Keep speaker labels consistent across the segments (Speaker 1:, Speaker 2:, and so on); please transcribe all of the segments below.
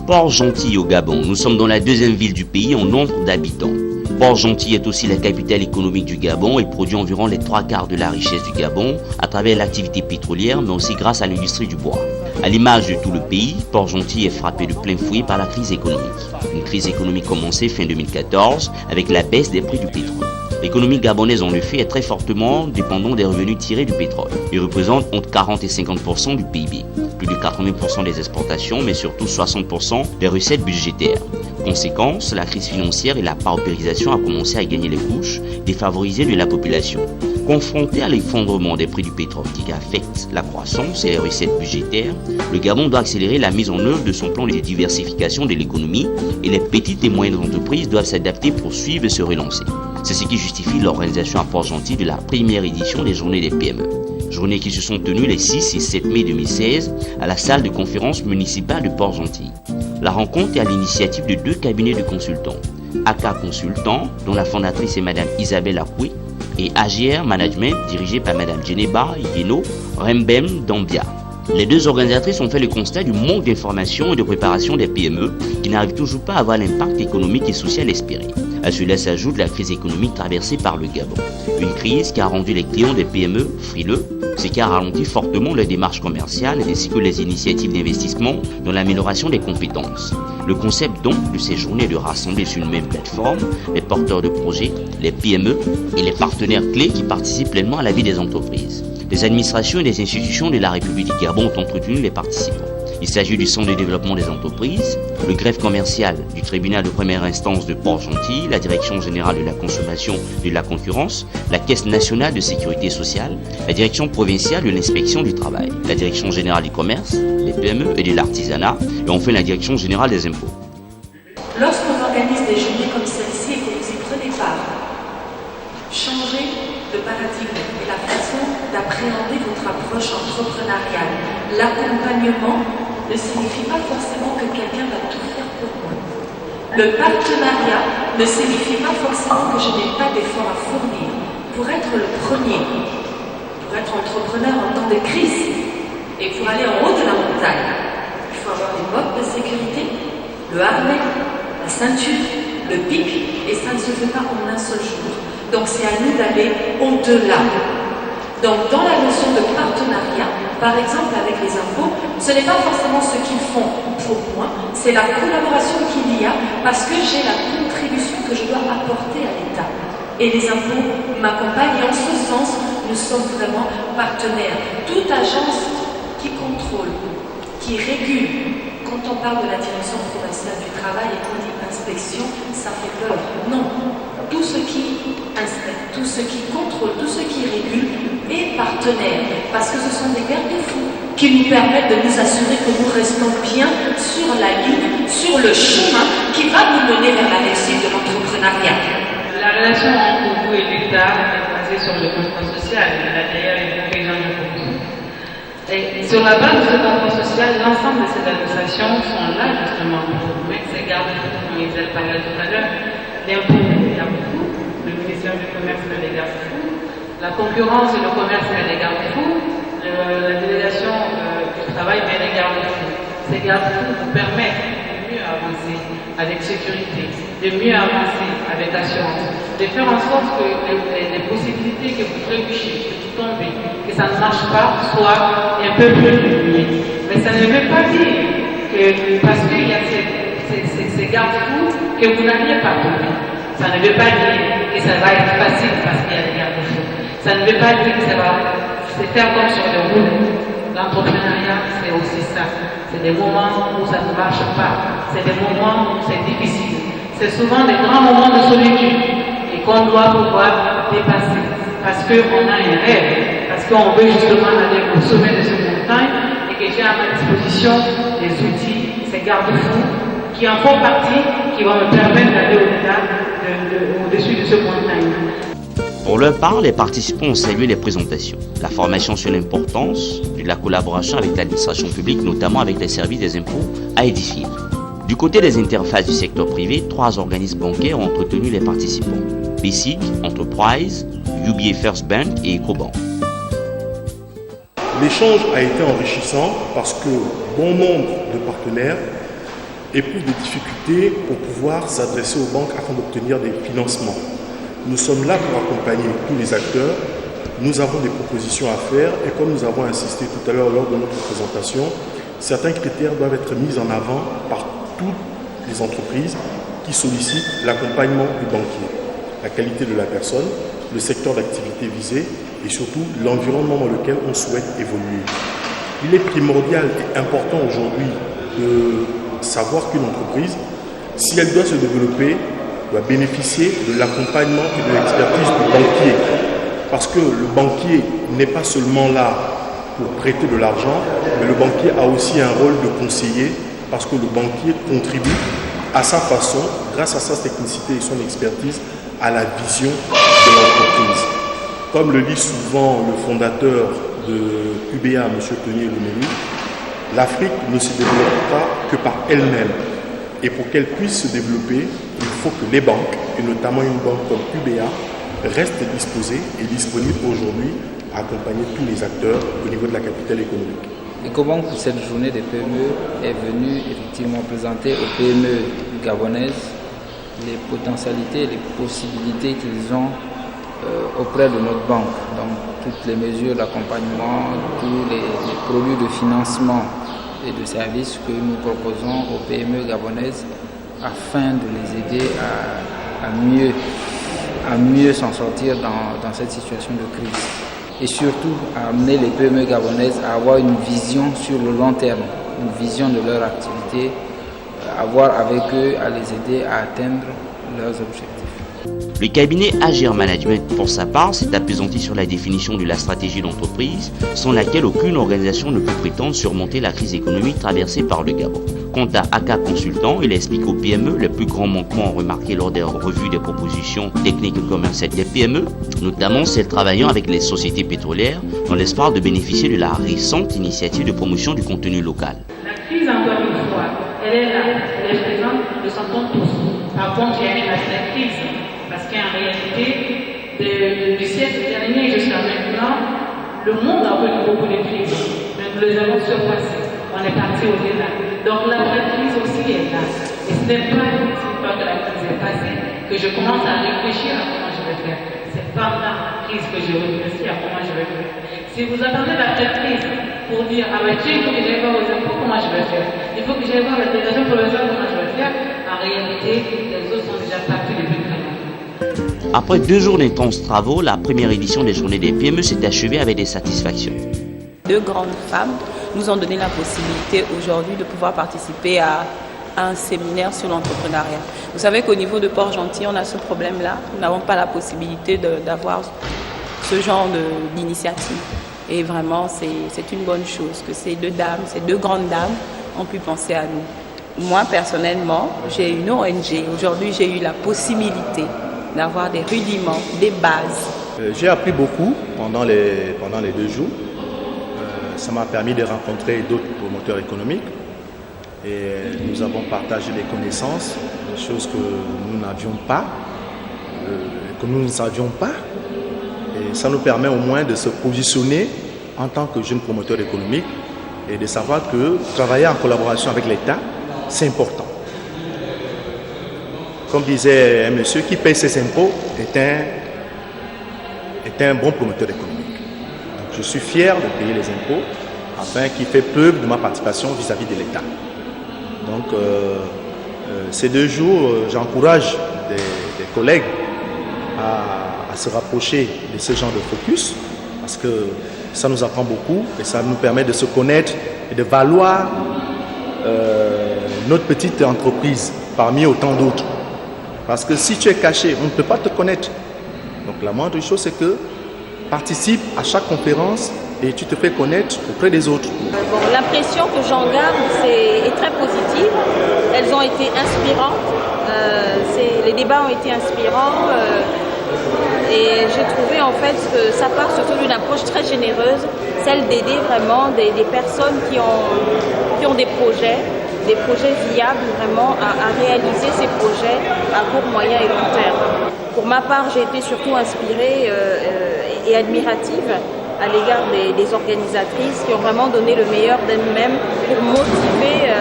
Speaker 1: Port-Gentil au Gabon. Nous sommes dans la deuxième ville du pays en nombre d'habitants. Port-Gentil est aussi la capitale économique du Gabon et produit environ les 3/4 de la richesse du Gabon à travers l'activité pétrolière, mais aussi grâce à l'industrie du bois. À l'image de tout le pays, Port-Gentil est frappé de plein fouet par la crise économique. Une crise économique commencée fin 2014 avec la baisse des prix du pétrole. L'économie gabonaise en effet est très fortement dépendante des revenus tirés du pétrole. Il représente entre 40 et 50% du PIB, plus de 80% des exportations, mais surtout 60% des recettes budgétaires. Conséquence, la crise financière et la paupérisation a commencé à gagner les couches défavorisées de la population. Confronté à l'effondrement des prix du pétrole qui affecte la croissance et les recettes budgétaires, le Gabon doit accélérer la mise en œuvre de son plan de diversification de l'économie et les petites et moyennes entreprises doivent s'adapter pour suivre et se relancer. C'est ce qui justifie l'organisation à Port-Gentil de la première édition des Journées des PME. Journées qui se sont tenues les 6 et 7 mai 2016 à la salle de conférence municipale de Port-Gentil. La rencontre est à l'initiative de 2 cabinets de consultants. AK Consultants, dont la fondatrice est Madame Isabelle Akoué, et AGR Management, dirigé par Madame Djeneba Yeno Rembem Dambia. Les 2 organisatrices ont fait le constat du manque d'information et de préparation des PME qui n'arrivent toujours pas à avoir l'impact économique et social espéré. À cela s'ajoute la crise économique traversée par le Gabon. Une crise qui a rendu les clients des PME frileux, ce qui a ralenti fortement les démarches commerciales ainsi que les initiatives d'investissement dans l'amélioration des compétences. Le concept donc de ces journées est de rassembler sur une même plateforme les porteurs de projets, les PME et les partenaires clés qui participent pleinement à la vie des entreprises. Les administrations et les institutions de la République du Gabon ont entretenu les participants. Il s'agit du Centre de développement des entreprises, le greffe commercial du tribunal de première instance de Port-Gentil, la Direction générale de la consommation et de la concurrence, la Caisse nationale de sécurité sociale, la Direction provinciale de l'inspection du travail, la Direction générale du commerce, des PME et de l'artisanat, et enfin la Direction générale des impôts.
Speaker 2: Lorsqu'on organise des journées comme celle-ci et que vous y prenez part, changez de paradigme et la façon d'appréhender votre approche entrepreneuriale. L'accompagnement ne signifie pas forcément que quelqu'un va tout faire pour moi. Le partenariat ne signifie pas forcément que je n'ai pas d'efforts à fournir. Pour être le premier, pour être entrepreneur en temps de crise et pour aller en haut de la montagne, il faut avoir les bottes de sécurité, le harnais, la ceinture, le pic, et ça ne se fait pas en un seul jour. Donc c'est à nous d'aller au-delà. Donc dans la notion de partenariat, par exemple avec les impôts, ce n'est pas forcément ce qu'ils font pour moi, c'est la collaboration qu'il y a parce que j'ai la contribution que je dois apporter à l'État. Et les impôts m'accompagnent et en ce sens, nous sommes vraiment partenaires. Toute agence qui contrôle, qui régule, quand on parle de la direction provinciale du travail et qu'on dit inspection, ça fait peur. Non. Tout ce qui inspecte, tout ce qui contrôle, tout ce qui régule est partenaire, parce que ce sont des garde-fous qui nous permettent de nous assurer que nous restons bien sur la ligne, sur le chemin qui va nous mener vers la réussite de l'entrepreneuriat.
Speaker 3: La relation entre vous et l'État est basée sur le contrat social. Il y a d'ailleurs une cohésion de fonction. Et sur la base de ce contrat social, l'ensemble de ces administrations sont là justement pour mettre ces garde-fous, comme Isabelle parlait tout à l'heure. L'impôt met des garde-fous, le ministère du Commerce met des garde-fous, la concurrence et le commerce met des garde-fous, la délégation du travail met des garde-fous. Ces garde-fous vous permettent de mieux avancer avec sécurité, de mieux avancer avec assurance, de faire en sorte que les possibilités que vous trébuchez, que vous tombez, que ça ne marche pas, soient un peu plus diminuées. Mais ça ne veut pas dire que parce qu'il y a ces garde-fous que vous n'alliez pas tomber. Ça ne veut pas dire que ça va être facile parce qu'il y a des garde-fous. Ça ne veut pas dire que ça va se faire comme sur le route. L'entrepreneuriat, c'est aussi ça. C'est des moments où ça ne marche pas. C'est des moments où c'est difficile. C'est souvent des grands moments de solitude et qu'on doit pouvoir dépasser. Parce qu'on a un rêve, parce qu'on veut justement aller au sommet de cette montagne et que j'ai à ma disposition des outils, ces garde-fous qui en font partie, qui vont me permettre d'aller au-delà, au-dessus de ce montagne.
Speaker 1: Pour leur part, les participants ont salué les présentations. La formation sur l'importance de la collaboration avec l'administration publique, notamment avec les services des impôts, a édifié. Du côté des interfaces du secteur privé, 3 organismes bancaires ont entretenu les participants. BSIC, Enterprise, UBA First Bank et EcoBank.
Speaker 4: L'échange a été enrichissant parce que bon nombre de partenaires éprouvent des difficultés pour pouvoir s'adresser aux banques afin d'obtenir des financements. Nous sommes là pour accompagner tous les acteurs. Nous avons des propositions à faire et comme nous avons insisté tout à l'heure lors de notre présentation, certains critères doivent être mis en avant par toutes les entreprises qui sollicitent l'accompagnement du banquier. La qualité de la personne, le secteur d'activité visé et surtout l'environnement dans lequel on souhaite évoluer. Il est primordial et important aujourd'hui de savoir qu'une entreprise, si elle doit se développer, doit bénéficier de l'accompagnement et de l'expertise du banquier. Parce que le banquier n'est pas seulement là pour prêter de l'argent, mais le banquier a aussi un rôle de conseiller parce que le banquier contribue à sa façon, grâce à sa technicité et son expertise, à la vision de l'entreprise. Comme le dit souvent le fondateur de UBA, M. Tony Elomelu, l'Afrique ne se développe pas que par elle-même. Et pour qu'elle puisse se développer, il faut que les banques, et notamment une banque comme UBA, restent disposées et disponibles aujourd'hui à accompagner tous les acteurs au niveau de la capitale économique.
Speaker 5: Ecobank, pour cette journée des PME, est venue effectivement présenter aux PME gabonaises les potentialités et les possibilités qu'ils ont auprès de notre banque. Donc toutes les mesures d'accompagnement, tous les produits de financement et de services que nous proposons aux PME gabonaises afin de les aider à mieux s'en sortir dans cette situation de crise. Et surtout à amener les PME gabonaises à avoir une vision sur le long terme, une vision de leur activité, avoir avec eux à les aider à atteindre leurs objectifs.
Speaker 1: Le cabinet Agir Management, pour sa part, s'est appesanti sur la définition de la stratégie d'entreprise, sans laquelle aucune organisation ne peut prétendre surmonter la crise économique traversée par le Gabon. Quant à AK Consultant, il explique aux PME les plus grands manquements remarqués lors des revues des propositions techniques et commerciales des PME, notamment celles travaillant avec les sociétés pétrolières, dans l'espoir de bénéficier de la récente initiative de promotion du contenu local.
Speaker 3: La crise, encore une fois, elle est là, elle est présente, nous le sentons tous. Par contre, il y a une aspect crise. Parce qu'en réalité, du siècle dernier jusqu'à maintenant, le monde a connu beaucoup de crises, mais nous les avons surpassées. On est parti au-delà. Donc la vraie crise aussi est là. Et ce n'est pas une fois que la crise est passée que je commence à réfléchir à comment je vais faire. C'est pendant la crise que je réfléchis à comment je vais faire. Si vous attendez la vraie crise pour dire ah ben tiens, il faut que j'aille voir aux impôts, comment je vais faire. Il faut que j'aille voir la délégation provinciale, comment je vais faire. En réalité, les autres sont déjà partis depuis très longtemps.
Speaker 1: Après 2 jours d'intenses travaux, la première édition des Journées des PME s'est achevée avec des satisfactions.
Speaker 6: 2 grandes femmes nous ont donné la possibilité aujourd'hui de pouvoir participer à un séminaire sur l'entrepreneuriat. Vous savez qu'au niveau de Port-Gentil, on a ce problème-là. Nous n'avons pas la possibilité d'avoir ce genre d'initiative. Et vraiment, c'est une bonne chose que ces 2 dames, ces 2 grandes dames ont pu penser à nous. Moi, personnellement, j'ai une ONG. Aujourd'hui, j'ai eu la possibilité d'avoir des rudiments, des bases.
Speaker 7: J'ai appris beaucoup pendant les 2 jours. Ça m'a permis de rencontrer d'autres promoteurs économiques et nous avons partagé des connaissances, des choses que nous n'avions pas, que nous ne savions pas. Et ça nous permet au moins de se positionner en tant que jeunes promoteurs économiques et de savoir que travailler en collaboration avec l'État, c'est important. Comme disait un monsieur, qui paye ses impôts est un bon promoteur économique. Donc, je suis fier de payer les impôts afin qu'il fait preuve de ma participation vis-à-vis de l'État. Donc, ces 2 jours, j'encourage des collègues à se rapprocher de ce genre de focus parce que ça nous apprend beaucoup et ça nous permet de se connaître et de valoir notre petite entreprise parmi autant d'autres. Parce que si tu es caché, on ne peut pas te connaître. Donc la moindre chose, c'est que participe à chaque conférence et tu te fais connaître auprès des autres.
Speaker 6: L'impression que j'en garde est très positive. Elles ont été inspirantes. Les débats ont été inspirants. Et j'ai trouvé en fait que ça part surtout d'une approche très généreuse, celle d'aider vraiment des personnes qui ont des projets viables vraiment à réaliser ces projets à court, moyen et long terme. Pour ma part, j'ai été surtout inspirée et admirative à l'égard des organisatrices qui ont vraiment donné le meilleur d'elles-mêmes pour motiver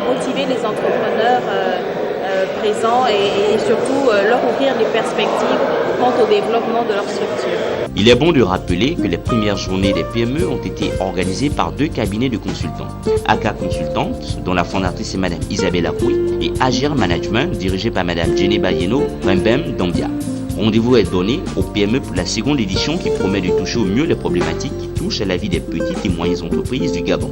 Speaker 6: motiver les entrepreneurs présents et surtout leur ouvrir des perspectives quant au développement de leur structure.
Speaker 1: Il est bon de rappeler que les premières journées des PME ont été organisées par 2 cabinets de consultants. AK Consultante, dont la fondatrice est Mme Isabelle Akoui, et Agir Management, dirigé par Mme Jenny Bayeno, Rembem Dambia. Rendez-vous est donné aux PME pour la seconde édition qui promet de toucher au mieux les problématiques qui touchent à la vie des petites et moyennes entreprises du Gabon.